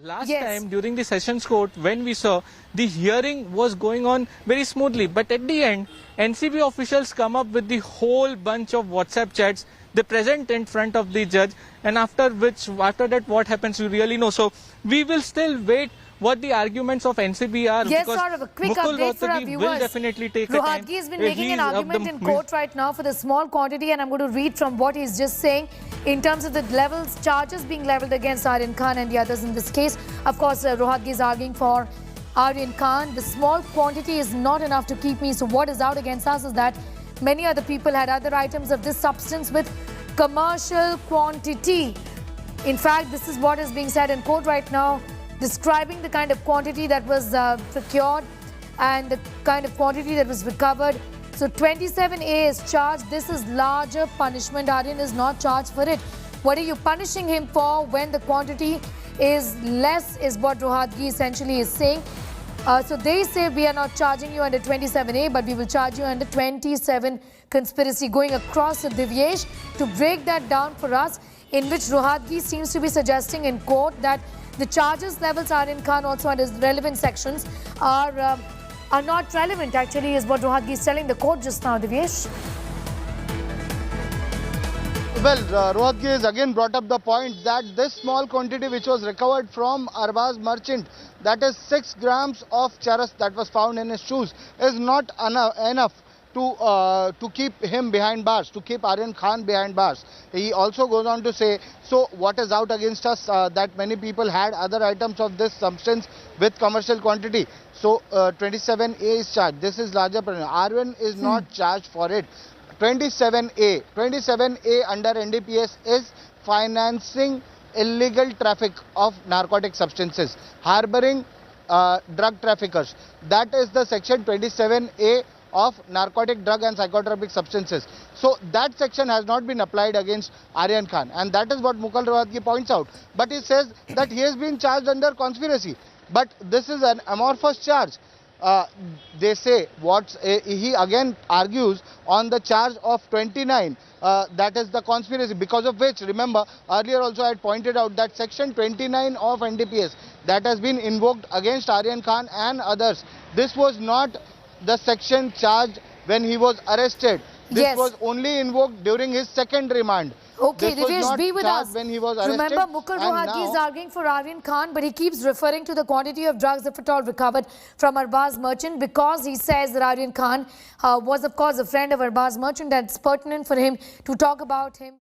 Last Yes. time during the Sessions Court, when we saw the hearing was going on very smoothly, but at the end, NCB officials come up with the whole bunch of WhatsApp chats, they present in front of the judge, and after that what happens you really know. So we will still wait what the arguments of NCB are. Yes, because sort of a quick Mukul update for our Rohtgi will viewers. definitely take a time. Rohatgi has been He making an is of argument the in court right now for the small quantity, and I'm going to read from what he's just saying in terms of the levels, charges being leveled against Aryan Khan and the others in this case. Of course, Rohatgi is arguing for Aryan Khan. The small quantity is not enough to keep me. So what is out against us is that many other people had other items of this substance with commercial quantity. In fact, this is what is being said in court right now, describing the kind of quantity that was procured and the kind of quantity that was recovered. So 27A is charged. This is larger punishment. Aryan is not charged for it. What are you punishing him for when the quantity is less, is what Rohatgi essentially is saying. So they say we are not charging you under 27A, but we will charge you under 27 conspiracy. Going across to Divyesh to break that down for us, in which Rohatgi seems to be suggesting in court that the charges levels Aryan Khan also under relevant sections are not relevant, actually, is what Rohatgi is telling the court just now, Divyesh. Well, Rohatgi has again brought up the point that this small quantity which was recovered from Arbaz merchant, that is 6 grams of charas that was found in his shoes, is not enough to keep him behind bars, to keep Aryan Khan behind bars. He also goes on to say, so what is out against us, that many people had other items of this substance with commercial quantity. So 27A is charged. This is larger. Aryan is not charged for it. 27A under NDPS is financing illegal traffic of narcotic substances, harboring drug traffickers. That is the section 27A of narcotic, drug and psychotropic substances. So that section has not been applied against Aryan Khan, and that is what Mukul Rohatgi points out. But he says that he has been charged under conspiracy. But this is an amorphous charge. They say he again argues on the charge of 29, that is the conspiracy, because of which, remember, earlier also I had pointed out that section 29 of NDPS that has been invoked against Aryan Khan and others. This was not the section charged when he was arrested. This was only invoked during his second remand. Okay, Divyesh, be with us. When he was arrested. Remember, Mukul Rohatgi is arguing for Aryan Khan, but he keeps referring to the quantity of drugs, if at all, recovered from Arbaz merchant, because he says that Aryan Khan was, of course, a friend of Arbaz merchant, and it's pertinent for him to talk about him.